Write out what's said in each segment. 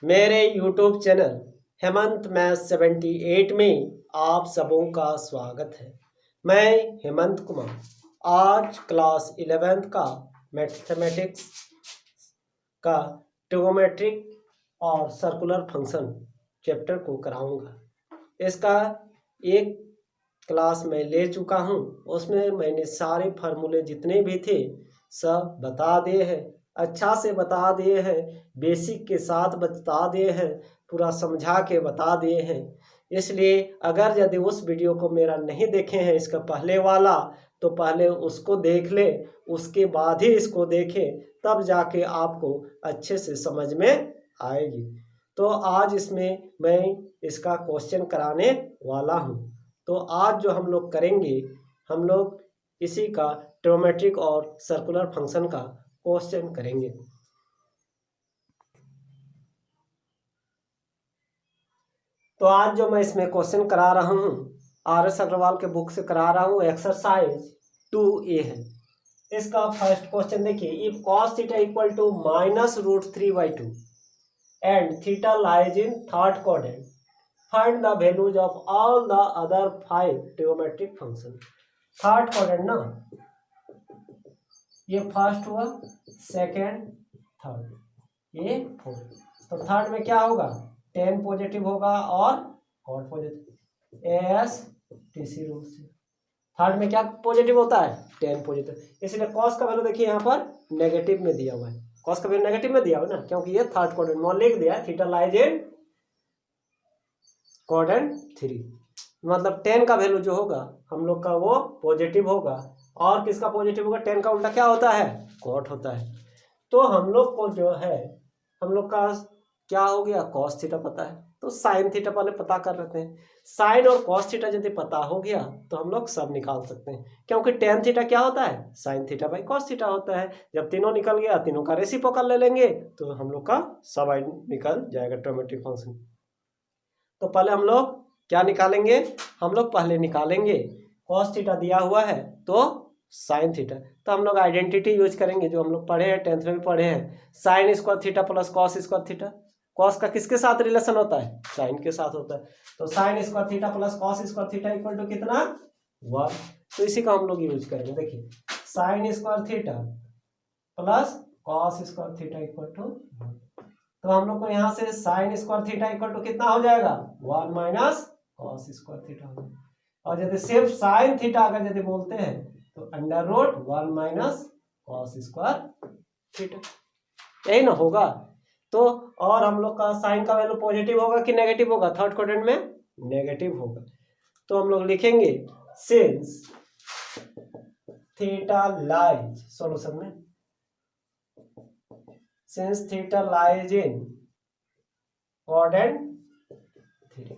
मेरे YouTube channel Hemant math 78 में आप सबों का स्वागत है। मैं हेमंत कुमार आज क्लास 11th का मैथमेटिक्स का ट्रिगोनोमेट्रिक और सर्कुलर फंक्शन चैप्टर को कराऊंगा। इसका एक क्लास में ले चुका हूं, उसमें मैंने सारे फार्मूले जितने भी थे सब बता दिए हैं, अच्छा से बता दिए हैं, बेसिक के साथ बता दिए हैं, पूरा समझा के बता दिए हैं। इसलिए अगर यदि उस वीडियो को मेरा नहीं देखे हैं इसका पहले वाला, तो पहले उसको देख ले, उसके बाद ही इसको देखें, तब जाके आपको अच्छे से समझ में आएगी। तो आज इसमें मैं इसका क्वेश्चन कराने वाला हूँ। तो आज जो हम लोग करेंगे, हम लोग इसी का ट्रिगोनोमेट्रिक और सर्कुलर फंक्शन का क्वेश्चन करेंगे। तो आज जो मैं इसमें क्वेश्चन करा रहा हूँ RS अग्रवाल के बुक से करा रहा हूँ, एक्सरसाइज 2A है। इसका फर्स्ट क्वेश्चन देखिए, if cos theta equal to -√3/2 and theta lies in third quadrant, find the values of all the other 5 trigonometric function. Third quadrant ना, ये फर्स्ट हुआ, सेकेंड, थर्ड, ये फोर्थ। तो थर्ड में क्या होगा, 10 पॉजिटिव होगा और cot positive, S TC rule से। थर्ड में क्या पॉजिटिव होता है, 10 पॉजिटिव, इसलिए कॉस का वैल्यू देखिए यहाँ पर नेगेटिव में दिया हुआ है। कॉस का वैल्यू नेगेटिव में दिया हुआ है ना, क्योंकि ये थर्ड क्वाड्रेंट में लिख दिया है, थीटा लाइज इन क्वाड्रेंट 3, मतलब 10 का वैल्यू जो होगा हम लोग का वो पॉजिटिव होगा। और किसका पॉजिटिव होगा, 10 का उल्टा क्या होता है, कॉट होता है। तो हम लोग को जो है, हम लोग का क्या हो गया, कॉस थीटा पता है, तो साइन थीटा पहले पता कर लेते हैं। साइन और कॉस थीटा यदि पता हो गया तो हम लोग सब निकाल सकते हैं, क्योंकि टेन थीटा क्या होता है, sign theta by cos theta होता है। जब तीनों निकल गया, तीनों का रेसिप्रोकल ले लेंगे तो हम लोग का सब निकल जाएगा ट्रिगोनोमेट्रिक फंक्शन। तो पहले हम लोग क्या निकालेंगे, हम लोग पहले निकालेंगे कॉस थीटा दिया हुआ है तो साइन थीटा। तो हम लोग आइडेंटिटी यूज करेंगे जो हम लोग पढ़े हैं, 10th में भी पढ़े हैं, sign square theta plus cos square theta. Cos का किसके साथ रिलेशन होता है, साइन के साथ होता है। तो sine square theta plus cos square theta equal to कितना, 1। तो इसी का हम लोग यूज करेंगे। देखिए, sine square theta plus cos square theta equal to 1। तो हम लोग को यहाँ से sine square theta equal to कितना हो जाएगा, 1 माइनस कॉस स्क्वायर थीटा हो जाएगा। और यदि सिर्फ साइन थीटा अगर यदि बोलते हैं तो under root 1 minus cos square theta, यही ना होगा। तो और हम लोग का साइन का वैल्यू पॉजिटिव होगा कि नेगेटिव होगा, थर्ड क्वाड्रेंट में नेगेटिव होगा। तो हम लोग लिखेंगे सिंस थीटा लाइज, सॉल्यूशन में since theta lies in quadrant 3,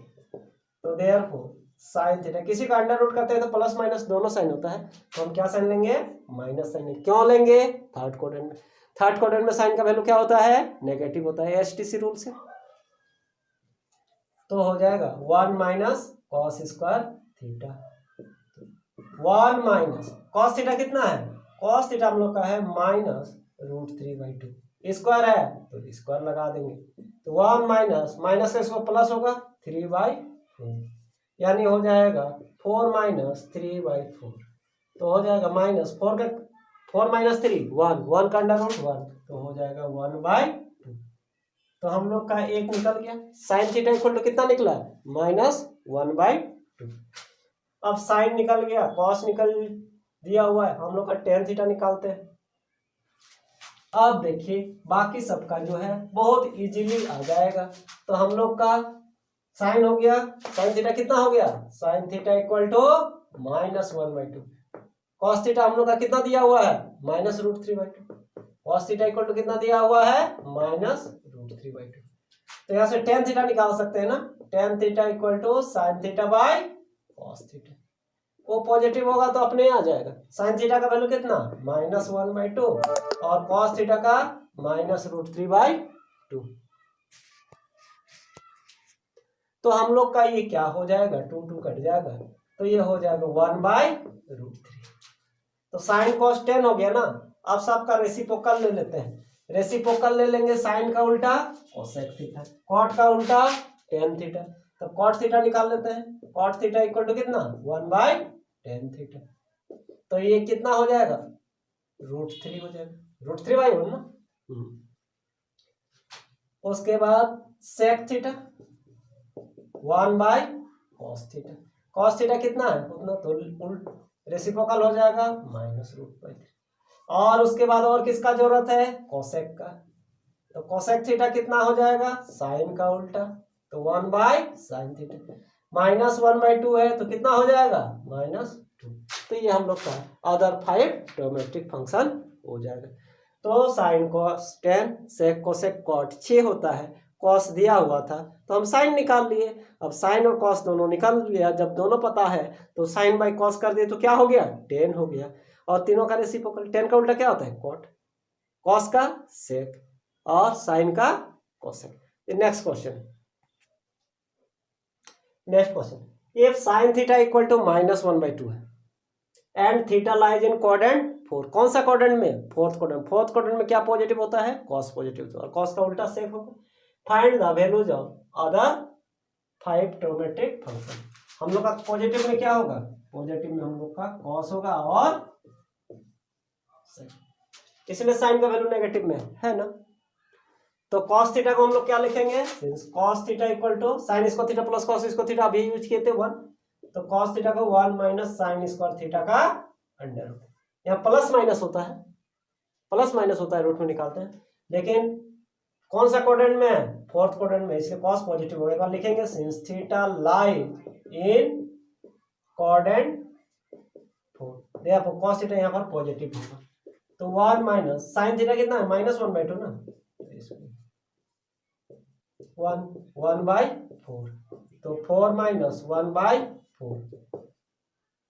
तो देयरफॉर साइन थीटा, किसी का अंडर रूट करते हैं तो प्लस माइनस दोनों साइन होता है, तो हम क्या साइन लेंगे, माइनस साइन। क्यों लेंगे, थर्ड क्वाड्रेंट में, थर्ड क्वाड्रेंट में साइन का वैल्यू क्या होता है, नेगेटिव होता है, एसटीसी रूल से। तो हो जाएगा 1 minus cos square theta, 1 minus cos theta कितना है, कॉस थीटा हम लोग का है -√3/2, स्क्वायर है तो स्क्वायर लगा देंगे। तो 1 माइनस माइनस का स्क्वायर प्लस होगा 3/4, यानी हो जाएगा 4 माइनस 3/4। तो हो जाएगा -4 का 4 माइनस 3 1 का अंडर रूट 1, तो हो जाएगा 1/2। तो हम लोग का एक निकल गया, साइन थीटा इक्वल टू कितना निकला, -1/2। अब साइन निकल गया, कॉस निकल दिया हुआ है, हम लोग का टेन थीटा निकालते हैं। अब देखिए बाकी सबका जो है बहुत इजीली आ जाएगा। तो हम लोग का साइन हो गया, साइन थीटा कितना हो गया, sine theta equal to -1/2। Cos theta हम लोग का कितना दिया हुआ है, -√3/2। कॉस थीटा इक्वल टू कितना दिया हुआ है, -√3/2। तो यहाँ से टेन थीटा निकाल सकते हैं ना, tan theta equal to sine theta by cos theta. वो पॉजिटिव होगा तो अपने आ जाएगा। साइन थीटा का वैल्यू कितना, -1/2 और कॉस थीटा का -√3/2। तो हम लोग का ये क्या हो जाएगा, 2 कट जाएगा, तो ये हो जाएगा 1/√3। तो साइन कॉस 10 हो गया ना। अब सबका रेसिप्रोकल ले लेते हैं, रेसिप्रोकल ले लेंगे साइन का उल्टा कोसेक थीटा, कॉट का उल्टा टेन थीटा। तो कॉट थीटा निकाल लेते हैं। कॉट थीटा इक्वल टू कितना 1/tan थीटा। तो ये कितना हो जाएगा √3 हो जाएगा, √3/1 ना। उसके बाद sec theta 1/cos theta. cos theta कितना है उतना तो उल्ट रेसिप्रोकल हो जाएगा -√3। और उसके बाद और किसका जरूरत है कोसेक का। तो कोसेक थीटा कितना हो जाएगा साइन का उल्टा, तो 1/sin थीटा। -1/2 है तो कितना हो जाएगा -2। तो ये हम लोग का अदर 5 ट्रिग्नोमेट्रिक फंक्शन हो जाएगा। तो sine cos tan sec cosec cot 6 होता है। कॉस दिया हुआ था तो हम साइन निकाल लिए। अब साइन और कॉस दोनों निकाल लिया, जब दोनों पता है तो साइन बाई कॉस कर दिए तो क्या हो गया tan हो गया। और तीनों का रेसिप्रोकल, tan का उल्टा क्या होता है कॉट, कॉस का सेक और साइन का cosec. Next question, if sine theta equal to -1/2 है and theta lies in quadrant 4, कौन सा क्वाड्रेंट में फोर्थ क्वाड्रेंट। फोर्थ क्वाड्रेंट में क्या पॉजिटिव होता है कॉस पॉजिटिव, और कॉस का उल्टा सेक होगा। Find the values of other 5 trigonometric function. हम लोग का पॉजिटिव में क्या होगा, पॉजिटिव में हम लोग का कॉस होगा और सेक, इसलिए साइन का वैल्यू नेगेटिव में है ना। तो cos थीटा को हम लोग क्या लिखेंगे, cos theta equal to sine इसको थीटा प्लस कॉस इसको थीटा अभी यूज किए थे 1, तो cos थीटा को 1 - साइन स्क्वायर थीटा का अंडर रूट। यहाँ प्लस माइनस होता है, प्लस माइनस होता है रूट में निकालते हैं, लेकिन कौन सा क्वाड्रेंट में है फोर्थ क्वाड्रेंट में, इसलिए cos पॉजिटिव होगा। एक बार लिखेंगे since theta lies in quadrant 4, देखो cos थीटा यहाँ पर पॉजिटिव होगा। तो 1 - साइन थीटा कितना है -1/2 ना, 1/4, तो 4 - 1/4,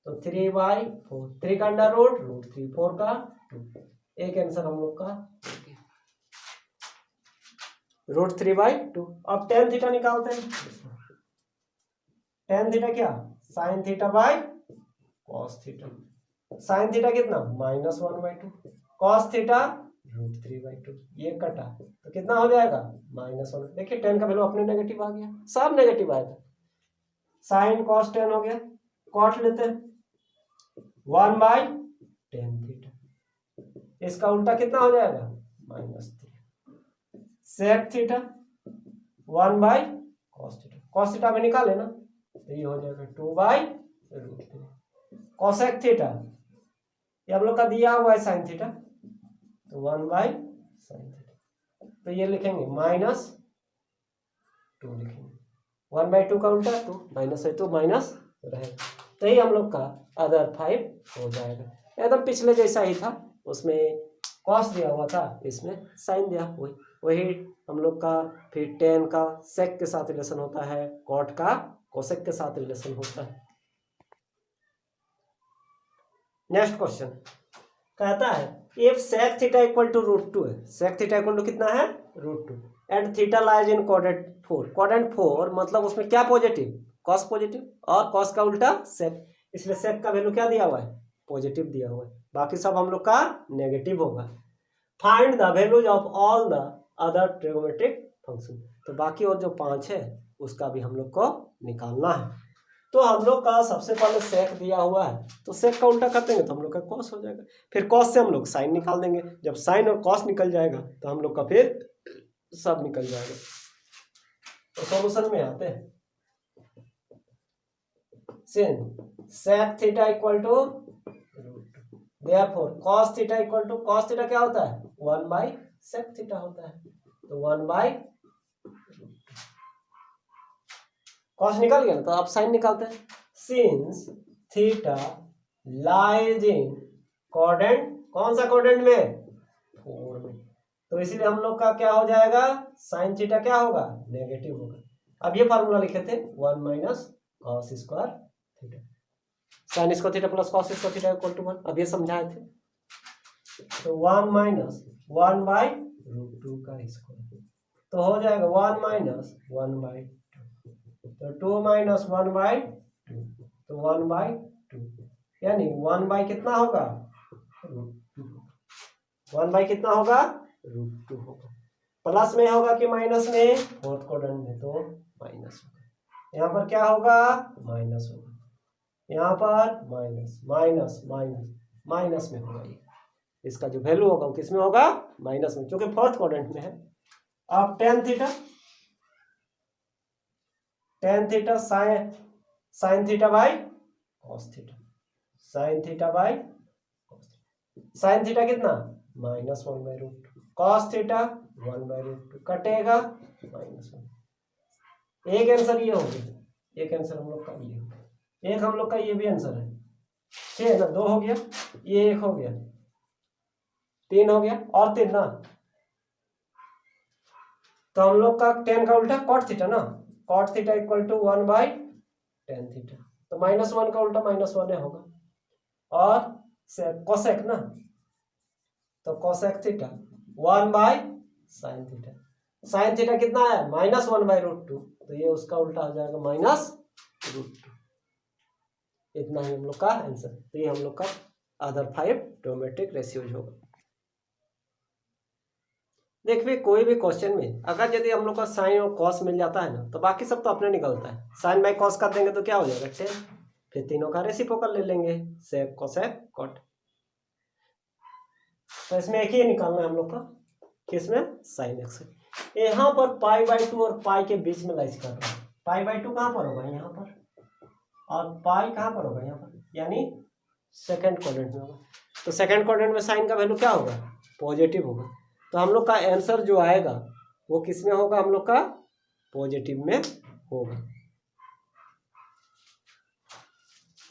तो 3/4, 3 का अंडर रूट √3, 4 का 2। एक आंसर हम लोग का √3/2। अब tan थीटा निकालते हैं। tan थीटा क्या sine theta by cos theta. Sine theta कितना -1/2, कॉस थीटा √3/2, ये कटा तो कितना हो जाएगा -1। देखिए tan का वैल्यू अपने नेगेटिव आ गया, सब नेगेटिव आएगा। साइन cos tan हो गया, कॉट लेते हैं 1/tan थीटा, इसका उल्टा कितना हो जाएगा -3। Sec theta 1/cos theta, cos theta में निकाले ना तो ये हो जाएगा 2/√3। कोसेक थीटा ये हम लोग का दिया हुआ है साइन थीटा, तो 1/sin थीटा, तो ये लिखेंगे -2 लिखेंगे। 1/2 का उल्टा 2 -2 माइनस रहेगा। तो ये हम लोग का अदर 5 हो जाएगा। एकदम पिछले जैसा ही था, उसमें कॉस दिया हुआ था, इसमें साइन दिया, वही हम लोग का। फिर tan का सेक के साथ रिलेशन होता है, कॉट का कोसेक के साथ रिलेशन होता है। नेक्स्ट क्वेश्चन कहता है if sec theta equal to √2 है, सेक थीटा इक्वल टू कितना है √2 and theta lies in quadrant 4, quadrant 4 मतलब उसमें क्या पॉजिटिव कॉस पॉजिटिव और कॉस का उल्टा सेक, इसलिए सेक का वैल्यू क्या दिया हुआ है पॉजिटिव दिया हुआ है, बाकी सब हम लोग का नेगेटिव होगा। Find the values of all the other trigonometric function. तो बाकी और जो 5 है उसका भी हम लोग को निकालना है। तो हम लोग का सबसे पहले सेक दिया हुआ है, तो सेक का उल्टा कर देंगे तो हम लोग का कॉस हो जाएगा। फिर कॉस से हम लोग साइन निकाल देंगे, जब साइन और कॉस निकल जाएगा तो हम लोग का फिर सब निकल जाएगा। तो सॉल्यूशन में आते हैं। Sec theta equal to therefore cos theta equal to, cos theta क्या होता है 1/सेक थीटा होता है, तो 1/, कॉस निकल गया ना तो आप साइन निकालते हैं। Since theta lies in quadrant, कौन सा क्वाड्रेंट में 4 में, तो इसलिए हम लोग का क्या हो जाएगा साइन थीटा क्या होगा नेगेटिव होगा। अब ये फार्मूला लिखे थे 1 - cos square theta, sine square theta plus cos square theta equal to 1, अब ये समझाए थे। तो 1 - 1/√2 का स्क्वायर, तो हो जाएगा 1 - 1/2, तो 2 - 1/2, तो 1/2, यानी 1 बाई कितना होगा 1 बाई कितना होगा √2 होगा। प्लस में होगा कि माइनस में, फोर्थ क्वाड्रेंट में, तो माइनस होगा। यहाँ पर क्या होगा, माइनस होगा, यहाँ पर माइनस माइनस माइनस माइनस में होगा। ये इसका जो वैल्यू होगा वो किस में होगा, माइनस में, क्योंकि फोर्थ क्वाड्रेंट में है। अब tan theta sine theta by cos theta, sign theta by sine theta कितना, -1/√2, कॉस थीटा 1/√2, कटेगा -1। एक आंसर ये हो गया, एक आंसर हम लोग का ये हो गया, एक हम लोग का ये भी आंसर है, ठीक है ना। 2 हो गया, ये 1 हो गया, 3 हो गया, और 3 ना, तो हम लोग का tan का उल्टा cot थीटा ना, cot theta equal to 1/tan theta, तो -1 का उल्टा -1 होगा, और कोसेक ना, तो cosec theta 1/sin theta, sin theta कितना है, -1/√2, तो ये उसका उल्टा हो जाएगा -√2। इतना ही हम लोग का आंसर। तो ये हम लोग का अदर 5 ट्रिग्नोमेट्रिक रेशियोज होगा। देखिए कोई भी क्वेश्चन में अगर यदि हम लोग का साइन और कॉस मिल जाता है ना, तो बाकी सब तो अपने निकलता है। साइन बाई कॉस कर देंगे तो क्या हो जाएगा, 10, फिर तीनों का रेसिप्रोकल ले लेंगे, सेक कोसेक कॉट। तो इसमें एक ही निकालना है हम लोग का, किसमें, साइन एक्स। यहाँ पर π/2 और पाई के बीच में लाइज कर रहा है। π/2 कहाँ पर होगा, यहाँ पर, और पाई कहाँ पर होगा, यहाँ पर, यानी सेकेंड क्वाड्रेंट में होगा। तो सेकेंड क्वाड्रेंट में साइन का वैल्यू क्या होगा, पॉजिटिव होगा। तो हम लोग का आंसर जो आएगा वो किस में होगा, हम लोग का पॉजिटिव में होगा।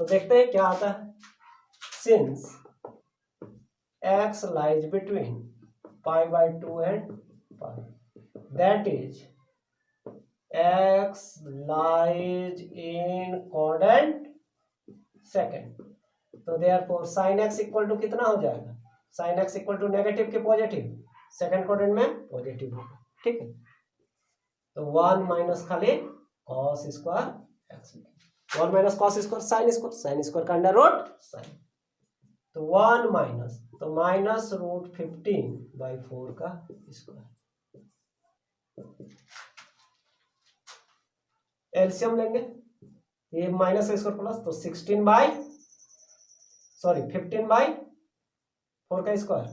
तो देखते हैं क्या आता है। Since x lies between π/2 and pi, that is x lies in quadrant second, तो therefore sin x equal to कितना हो जाएगा, sin x इक्वल टू नेगेटिव के पॉजिटिव, सेकेंड क्वाड्रेंट में पॉजिटिव होगा, ठीक है। तो 1 माइनस खाली cos square x, 1 minus cos square sine square का अंडर रूट साइन, तो 1 माइनस, तो -√15/4 का स्क्वायर। एलसीएम लेंगे, ये माइनस स्क्वायर प्लस, तो 15/4 का स्क्वायर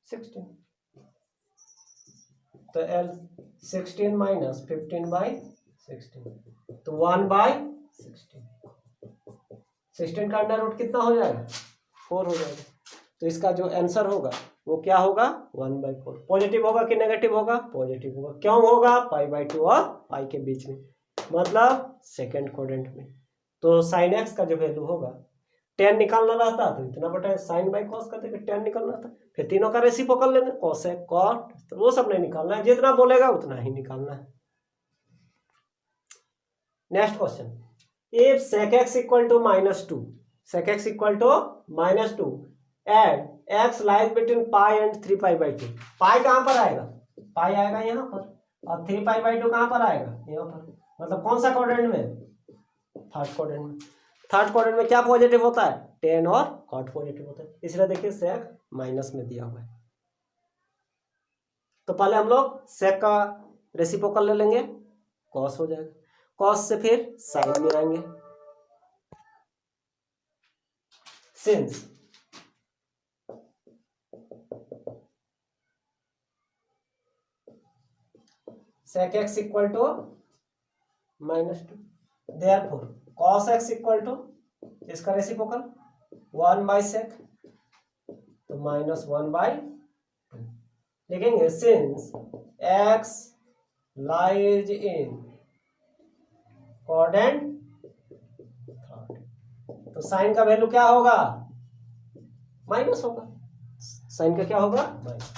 16, तो L 16 माइनस 15/16, तो 1/16, 16 का अंडर रूट कितना हो जाएगा, 4 हो जाएगा। तो इसका जो आंसर होगा वो क्या होगा, 1/4। पॉजिटिव होगा कि नेगेटिव होगा, पॉजिटिव होगा। क्यों होगा, π/2 और पाई के बीच में, मतलब सेकेंड क्वाड्रेंट में। तो साइन एक्स का जो वैल्यू होगा, 10 निकालना रहता तो इतना बटा साइन बाई कॉस करते, 10 निकालना था, फिर तीनों का रेसिप्रोकल लेना, कोसेक कॉट, तो वो सब नहीं निकालना है, जितना बोलेगा उतना ही निकालना है। Next question, if sec x equal to -2, sec x equal to -2 and x lies between pi and 3π/2, पाई कहाँ पर आएगा, पाई आएगा यहाँ पर, और 3π/2 कहाँ पर आएगा, यहाँ पर, मतलब कौन सा क्वाड्रेंट में, थर्ड क्वाड्रेंट में। थर्ड क्वाड्रेंट में क्या पॉजिटिव होता है, टेन और कॉट पॉजिटिव होता है, इसलिए देखिए सेक माइनस में दिया हुआ है। तो पहले हम लोग सेक का रेसिप्रोकल ले लेंगे, कॉस हो जाएगा, कॉस से फिर साइन में आएंगे। Since sec x equal to -2, therefore cos x equal to इसका रेसिप्रोकल 1/sec, तो -1/2 लिखेंगे। Since x lies in quadrant third, तो साइन का वैल्यू क्या होगा, माइनस होगा, साइन का क्या होगा, माइनस,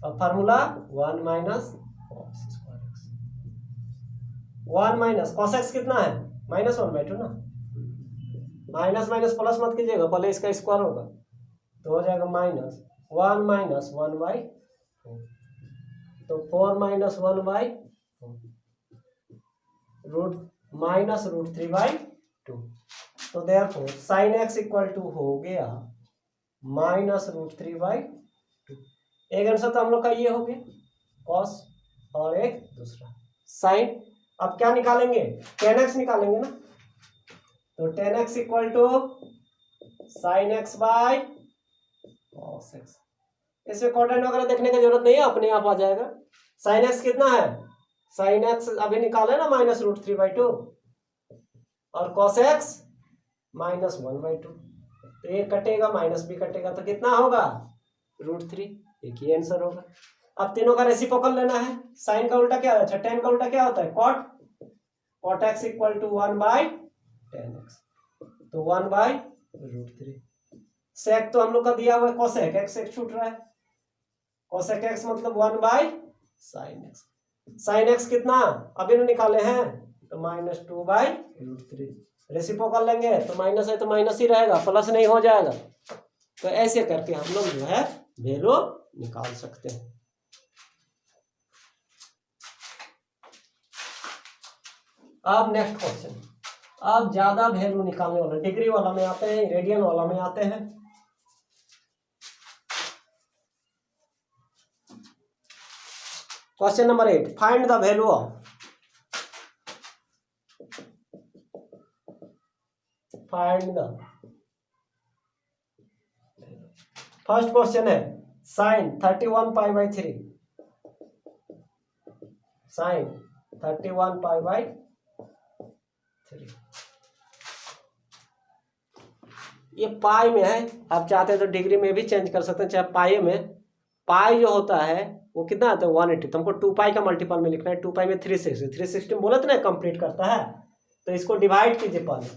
और फार्मूला 1 माइनस cos x कितना है, -1/2 ना, माइनस माइनस प्लस मत कीजिएगा, पहले इसका स्क्वायर होगा, तो हो जाएगा -1 माइनस 1/4, तो 4 माइनस 1/4 रूट माइनस √3/2, तो therefore sin x equal to हो गया -√3/2। एक आंसर तो हम लोग का ये हो गया कॉस और एक दूसरा साइन। अब क्या निकालेंगे, टेन एक्स निकालेंगे ना, तो tan x equal to sine x by cos x. इसमें कोटेन वगैरह देखने की जरूरत नहीं है, अपने आप आ जाएगा। साइन एक्स कितना है, साइन एक्स अभी निकाले ना -√3/2 और कॉस एक्स -1/2, तो ये कटेगा माइनस भी कटेगा तो कितना होगा √3, एक ही आंसर होगा। अब तीनों का रेसिप्रोकल लेना है। साइन का उल्टा क्या है, अच्छा टेन का उल्टा क्या होता है cot, cot x equal to 1/10x, तो 1/√3। सेक तो हम लोग का दिया हुआ है कोसेक एक्स, एक छूट रहा है, कोसेक एक्स मतलब 1/sin x। साइन एक्स कितना अभी ना निकाले हैं तो -2/√3, रेसिप्रोकल लेंगे तो माइनस है तो माइनस ही रहेगा, प्लस नहीं हो जाएगा। तो ऐसे करके हम लोग जो है वैल्यू निकाल सकते हैं। अब नेक्स्ट क्वेश्चन, अब ज्यादा वैल्यू निकालने वाला, डिग्री वाला में आते हैं, रेडियन वाला में आते हैं। Question number 8, find the value of, find the, first question है साइन 31π/3, साइन 31π/3। ये पाई में है, आप चाहते हैं तो डिग्री में भी चेंज कर सकते हैं, चाहे पाई में। पाई जो होता है वो कितना आता है 180, तो हमको 2π का मल्टीपल में लिखना है। 2π में 360 बोले थे ना कंप्लीट करता है, तो इसको डिवाइड कीजिए पहले,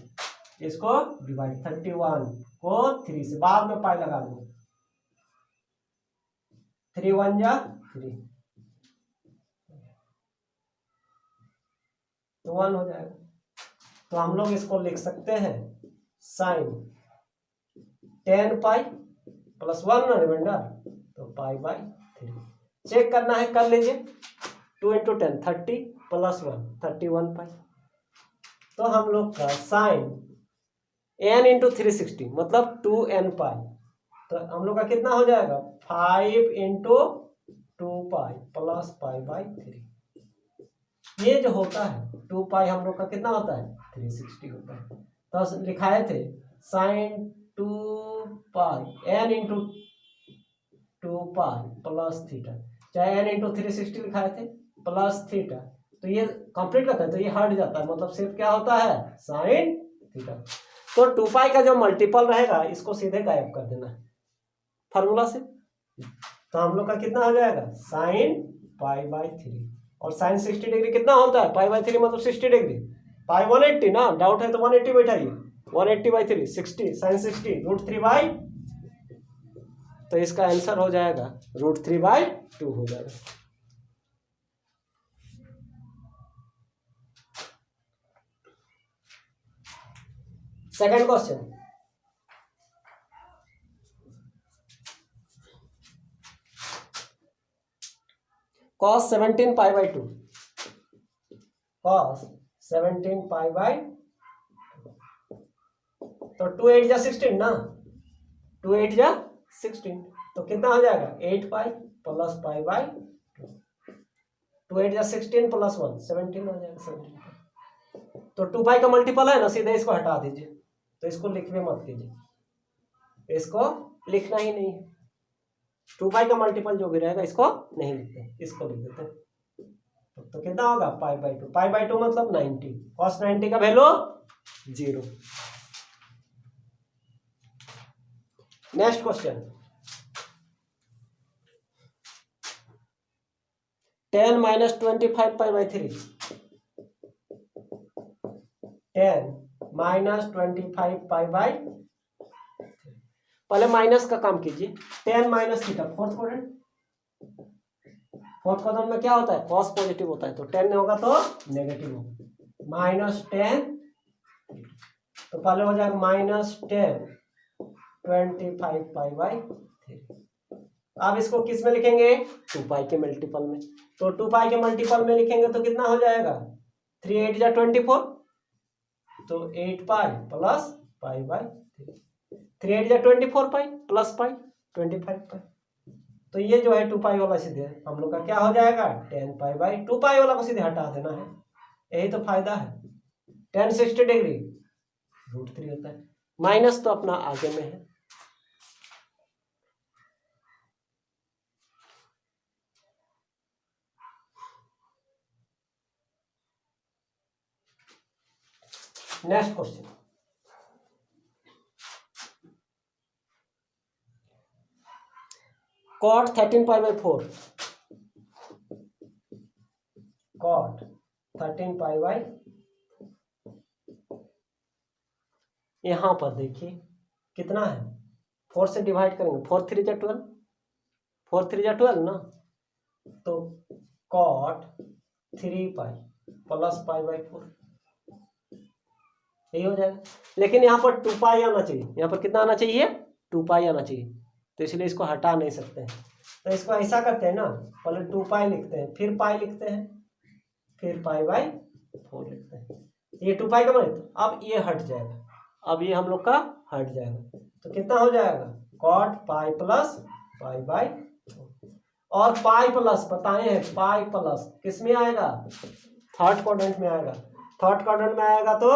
इसको डिवाइड 31 को 3 से, बाद में पाई लगा देंगे, 3 1 जा 3 तो 1 हो जाएगा। तो हम लोग इसको लिख सकते हैं साइन 10π + 1 ना रिमाइंडर, तो π/3। चेक करना है कर लीजिए, 2 × 10 30 + 1 31π। तो हम लोग का साइन n × 360 मतलब 2nπ, तो हम लोग का कितना हो जाएगा 5 × 2π + π/3। ये जो होता है 2π हम लोग का कितना होता है 360 होता है। तो लिखाए थे साइन 2π n × 2π + थीटा, चाहे n × 360 लिखाए थे प्लस थीटा, तो ये कंप्लीट करता है तो ये हट जाता है, मतलब सिर्फ क्या होता है साइन थीटा। तो 2π का जो मल्टीपल रहेगा इसको सीधे गायब कर देना है फार्मूला से। तो हम लोग का कितना हो जाएगा साइन π/3, और साइन 60 डिग्री कितना होता है π/3 मतलब 60 डिग्री, पाई 180 ना, डाउट है तो 180 बैठाइए, 180/3 60 साइन 60 √3/, तो इसका आंसर हो जाएगा √3/2 हो जाएगा। सेकंड क्वेश्चन, cos 17π/2, cos 17π/2, तो 2 8 जा 16 ना, 2 8 जा 16, तो कितना हो जाएगा 8π + π/2, 2 8 जा 16 + 1 17 हो जाएगा 17। तो 2π का मल्टीपल है ना, सीधे इसको हटा दीजिए, तो इसको लिखने मत कीजिए, इसको लिखना ही नहीं है। 2π का मल्टीपल जो भी रहेगा इसको नहीं लिखते, इसको लिख देते हैं। तो कितना होगा π/2, π/2 मतलब 90, cos 90 का वैल्यू 0। नेक्स्ट क्वेश्चन, 10 - 25π/3, 10 - 25π/3, पहले माइनस का काम कीजिए, 10 - थीटा, फोर्थ क्वाड्रेंट में क्या होता है कॉस पॉजिटिव होता है, तो 10 होगा तो नेगेटिव होगा, -10, तो पहले हो जाएगा -10 25π/3। अब इसको किस में लिखेंगे 2π के मल्टीपल में, तो 2π के मल्टीपल में लिखेंगे तो कितना हो जाएगा 3 8 जा 24, तो 8π + π/3, 3 8 जा 24π + π 25π, तो ये जो है 2 पाई वाला सीधे हम लोग का क्या हो जाएगा 10 पाई बाई 2 पाई वाला को सीधे हटा देना है, यही तो फायदा है। 10 60 डिग्री √3 होता है, माइनस तो अपना आगे में है। Next question, cot 13 pi by 4, cot 13 pi by, यहां पर देखिए कितना है 4 से डिवाइड करेंगे, 4 3 जा 12, 4 3 जा 12 ना, तो cot 3 pi plus pi by 4 यही हो जाएगा। लेकिन यहाँ पर 2 पाई आना चाहिए, यहाँ पर कितना आना चाहिए 2 पाई आना चाहिए, तो इसलिए इसको हटा नहीं सकते हैं। तो इसको ऐसा करते हैं ना, पहले 2 पाई लिखते हैं, फिर पाई लिखते हैं, फिर पाई बाई 4 लिखते हैं। ये 2 पाई का बने, अब ये हट जाएगा, अब ये हम लोग का हट जाएगा, तो कितना हो जाएगा cot pi plus pi by 4। और पाई प्लस बताए हैं, पाई प्लस किस में आएगा थर्ड क्वाड्रेंट में आएगा, थर्ड क्वाड्रेंट में आएगा तो,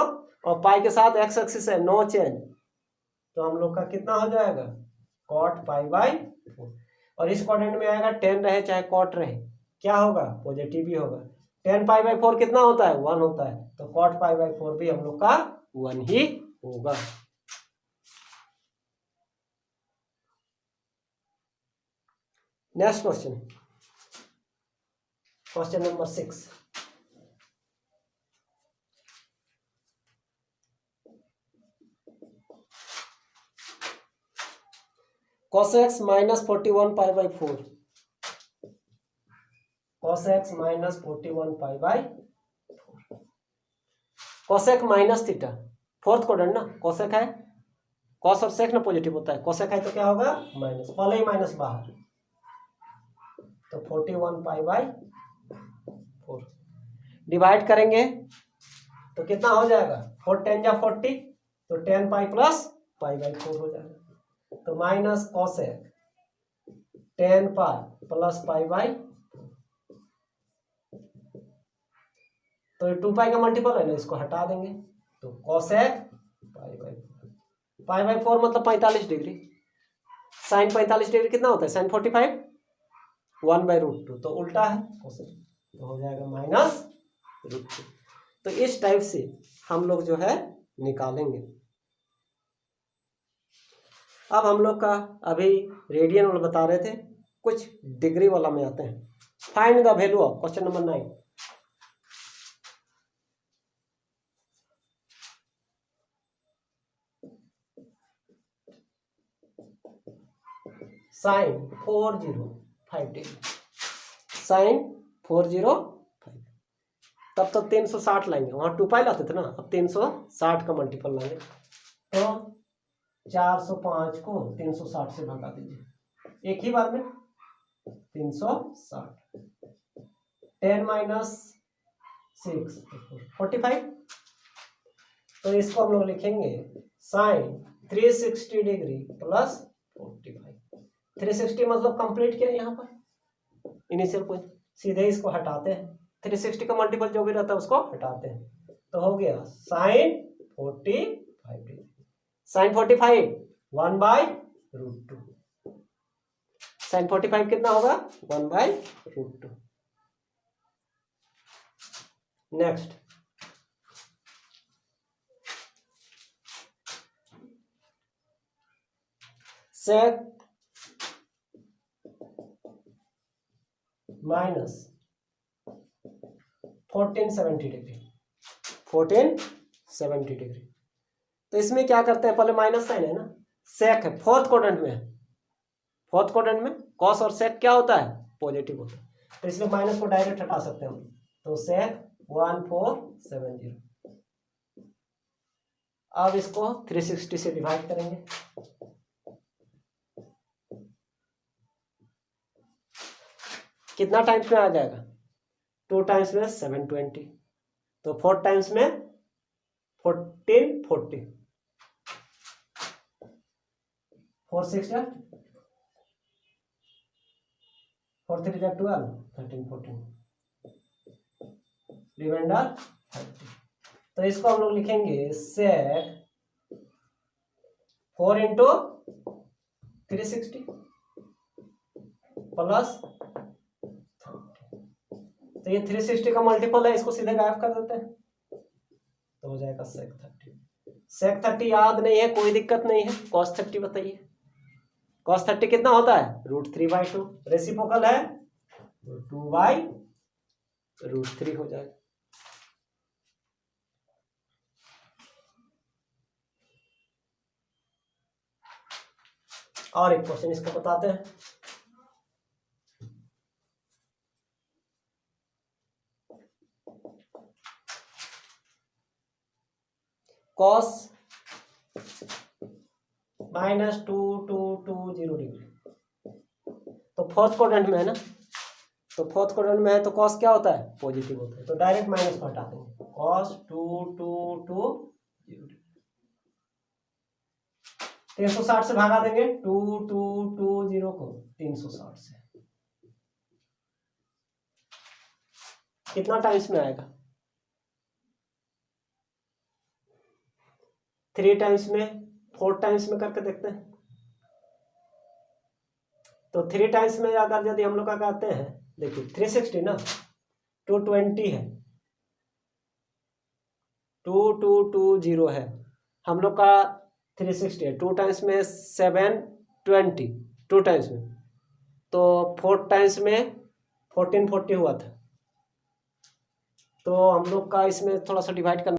और पाई के साथ एक्स एक्सिस है नो चेंज, तो हम लोग का कितना हो जाएगा कॉट पाई बाई 4। और इस क्वाड्रेंट में आएगा 10 रहे चाहे कॉट रहे, क्या होगा पॉजिटिव ही होगा। 10 पाई बाई 4 कितना होता है 1 होता है, तो कॉट पाई बाई 4 भी हम लोग का 1 ही होगा। Next question, question number 6, cos x minus 41 pi by 4, cos x minus 41 pi by 4, cos x minus theta, fourth quadrant ना, cos x है, cos और sec ना पॉजिटिव होता है, cos x है तो क्या होगा माइनस, पहले ही माइनस बाहर, तो 41 पाई बाई 4 डिवाइड करेंगे तो कितना हो जाएगा 4 10 जा 40, तो 10 पाई प्लस पाई बाई 4 हो जाएगा, तो minus cos x 10 pi plus pi by, तो ये 2 पाई का मल्टीपल है ना, इसको हटा देंगे, तो cos x पाई बाई 4 मतलब 45 डिग्री, साइन 45 डिग्री कितना होता है साइन 45 1 बाई √2, तो उल्टा है तो हो जाएगा माइनस √2। तो इस टाइप से हम लोग जो है निकालेंगे। अब हम लोग का अभी रेडियन वाला बता रहे थे, कुछ डिग्री वाला में आते हैं। Find the value of, question number 9, sine 405 degree, sine 405, तब तो 360 लाएंगे, वहां 2 पाई लाते थे ना, अब 360 का मल्टीपल लाएंगे, तो 405 को 360 से भगा दीजिए एक ही बार में, 360, 10 माइनस 6 45, तो इसको हम लोग लिखेंगे साइन 360 डिग्री प्लस 45, 360 मतलब कंप्लीट किया यहाँ पर इनिशियल पॉइंट, सीधे इसको हटाते हैं, 360 का मल्टीपल जो भी रहता है उसको हटाते हैं, तो हो गया sine 45 degree, sine 45 1 by √2, sine 45 कितना होगा 1 by √2। Next, sec minus 1470 degree, 1470 degree, तो इसमें क्या करते हैं, पहले माइनस साइन है ना, सेक है फोर्थ क्वाड्रेंट में है, फोर्थ क्वाड्रेंट में कॉस और सेक क्या होता है पॉजिटिव होता है, तो इसलिए माइनस को डायरेक्ट हटा सकते हैं हम, तो सेक 1470, अब इसको 360 से डिवाइड करेंगे, कितना टाइम्स में आ जाएगा 2 टाइम्स में 720, तो 4 टाइम्स में 1440, 4 6 4 3 जा 12, 13 14, रिमाइंडर 30। तो इसको हम लोग लिखेंगे सेक 4 इंटू 360 प्लस 30। तो ये 360 का मल्टीपल है, इसको सीधे गायब कर देते हैं तो हो जाएगा सेक 30। सेक 30 याद नहीं है, कोई दिक्कत नहीं है। कॉस 30 बताइए, कॉस 30 कितना होता है? √3/2। रेसिप्रोकल है तो 2/√3 हो जाएगा। और एक क्वेश्चन इसको बताते हैं। कॉस -2,2,2,0 तो फोर्थ क्वाड्रेंट में है ना, तो फोर्थ क्वाड्रेंट में है तो कॉस क्या होता है? पॉजिटिव होता है। तो डायरेक्ट माइनस को हटा देंगे, कॉस 2,2,2,0 360 से भागा देंगे 2,2,2,0 को 360 से, कितना टाइम्स में आएगा? 3 टाइम्स में, 4 टाइम्स में करके देखते हैं। तो 3 टाइम्स में अगर यदि हम लोग का कहते हैं, देखिए 360 ना 220 है, 2,2,2,0 है हम लोग का, 360 है, 2 टाइम्स में 720, 2 टाइम्स में, तो 4 टाइम्स में 1440 हुआ था। तो हम लोग का इसमें थोड़ा सा डिवाइड करना,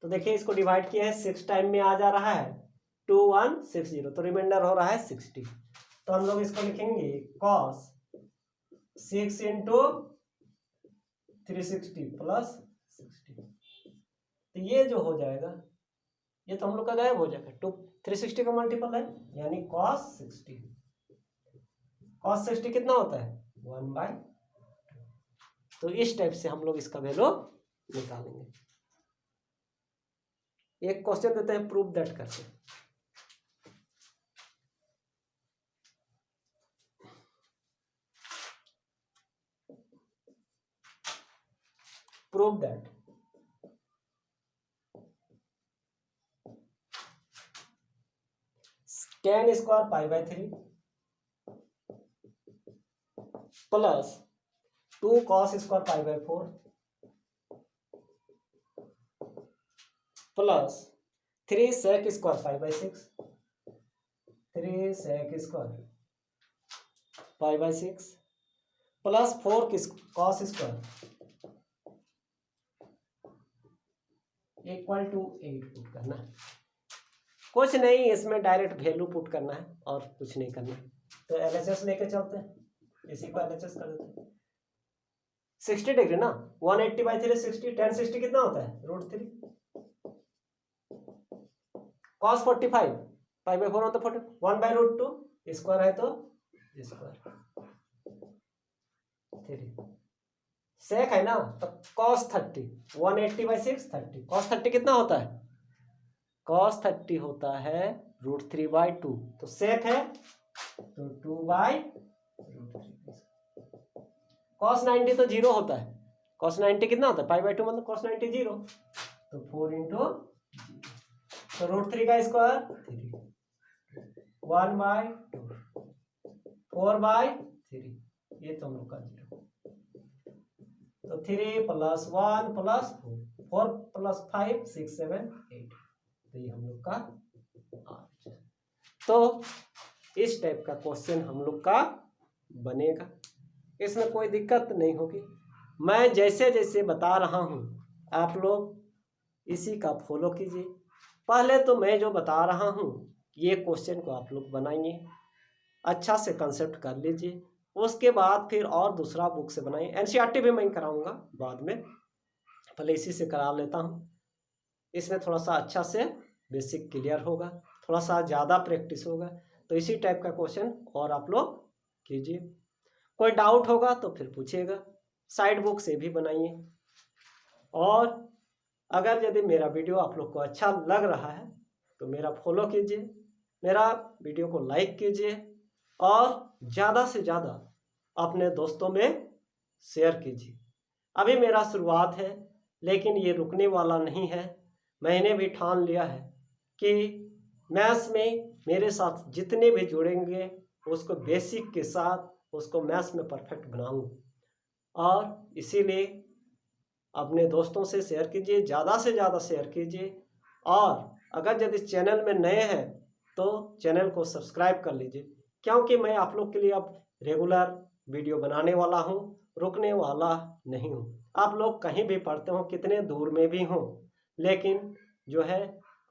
तो देखिए इसको डिवाइड किया है 6 टाइम में आ जा रहा है 2160, तो रिमाइंडर हो रहा है 60। तो हम लोग इसको लिखेंगे कॉस 6 इंटू 360 प्लस 60। तो ये जो हो जाएगा, ये तो हम लोग का गायब हो जाएगा, 360 का मल्टीपल है यानी कॉस 60। कॉस 60 कितना होता है? 1/2। तो इस टाइप से हम लोग इसका वैल्यू निकालेंगे। एक क्वेश्चन देते हैं, प्रूव दैट करके। Prove that tan square π/3 plus 2 cos square π/4 plus 3 sec square π/6, 3 sec square π/6 plus 4 cos square equal to 8 put करना है। कुछ नहीं, इसमें डायरेक्ट वैल्यू पुट करना है और कुछ नहीं करना है। तो LHS लेके चलते हैं, इसी को LHS कर देते हैं। 60 डिग्री ना, 180/3 60, tan 60 कितना होता है? √3 cos 45 π/4 होता है 1/√2, स्क्वायर है तो स्क्वायर 3 सेक है ना, तो cos 30 180/6 30, cos 30 कितना होता है? cos 30 होता है √3/2, तो सेक है तो 2/√3। cos 90 तो 0 होता है, cos 90 कितना होता है? π/2 मतलब cos 90 0, तो 4 इंटू, तो √3 का स्क्वायर 3, 1/2, 4/3, ये तो हम लोग का 0, तो 3 + 1 + 4 + 5 6 7 8, तो ये हम लोग का 8। तो इस टाइप का क्वेश्चन हम लोग का बनेगा, इसमें कोई दिक्कत नहीं होगी। मैं जैसे जैसे बता रहा हूँ आप लोग इसी का फॉलो कीजिए। पहले तो मैं जो बता रहा हूँ ये क्वेश्चन को आप लोग बनाइए, अच्छा से कंसेप्ट कर लीजिए, उसके बाद फिर और दूसरा बुक से बनाइए। NCERT भी मैं कराऊंगा बाद में, पहले इसी से करा लेता हूँ, इसमें थोड़ा सा अच्छा से बेसिक क्लियर होगा, थोड़ा सा ज़्यादा प्रैक्टिस होगा। तो इसी टाइप का क्वेश्चन और आप लोग कीजिए, कोई डाउट होगा तो फिर पूछिएगा, साइड बुक से भी बनाइए। और अगर यदि मेरा वीडियो आप लोग को अच्छा लग रहा है तो मेरा फॉलो कीजिए, मेरा वीडियो को लाइक कीजिए और ज़्यादा से ज़्यादा अपने दोस्तों में शेयर कीजिए। अभी मेरा शुरुआत है, लेकिन ये रुकने वाला नहीं है। मैंने भी ठान लिया है कि मैथ्स में मेरे साथ जितने भी जुड़ेंगे उसको बेसिक के साथ उसको मैथ्स में परफेक्ट बनाऊँ। और इसीलिए अपने दोस्तों से शेयर कीजिए, ज़्यादा से ज़्यादा शेयर कीजिए। और अगर यदि चैनल में नए हैं तो चैनल को सब्सक्राइब कर लीजिए, क्योंकि मैं आप लोग के लिए अब रेगुलर वीडियो बनाने वाला हूँ, रुकने वाला नहीं हूँ। आप लोग कहीं भी पढ़ते हो, कितने दूर में भी हों, लेकिन जो है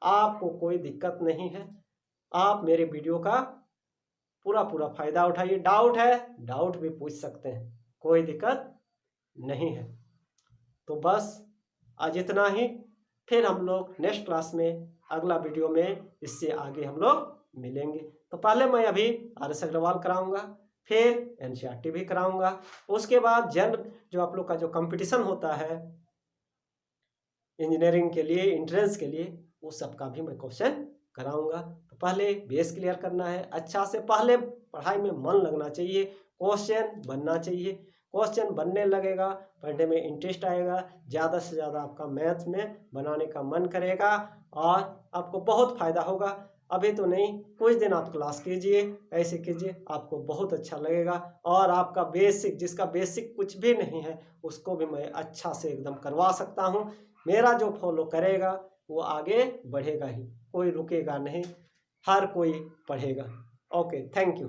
आपको कोई दिक्कत नहीं है। आप मेरे वीडियो का पूरा फ़ायदा उठाइए। डाउट है, डाउट भी पूछ सकते हैं, कोई दिक्कत नहीं है। तो बस आज इतना ही। फिर हम लोग नेक्स्ट क्लास में अगला वीडियो में इससे आगे हम लोग मिलेंगे। तो पहले मैं अभी RS अग्रवाल कराऊंगा, फिर NCERT भी कराऊंगा। उसके बाद जनरल जो आप लोग का जो कंपटीशन होता है इंजीनियरिंग के लिए, एंट्रेंस के लिए, उस सब का भी मैं क्वेश्चन कराऊंगा। तो पहले बेस क्लियर करना है अच्छा से, पहले पढ़ाई में मन लगना चाहिए, क्वेश्चन बनना चाहिए। क्वेश्चन बनने लगेगा, पढ़ने में इंटरेस्ट आएगा, ज़्यादा से ज़्यादा आपका मैथ में बनाने का मन करेगा और आपको बहुत फ़ायदा होगा। अभी तो नहीं, कुछ दिन आप क्लास कीजिए, ऐसे कीजिए, आपको बहुत अच्छा लगेगा। और आपका बेसिक, जिसका बेसिक कुछ भी नहीं है, उसको भी मैं अच्छा से एकदम करवा सकता हूँ। मेरा जो फॉलो करेगा वो आगे बढ़ेगा ही, कोई रुकेगा नहीं, हर कोई पढ़ेगा। Okay, thank you.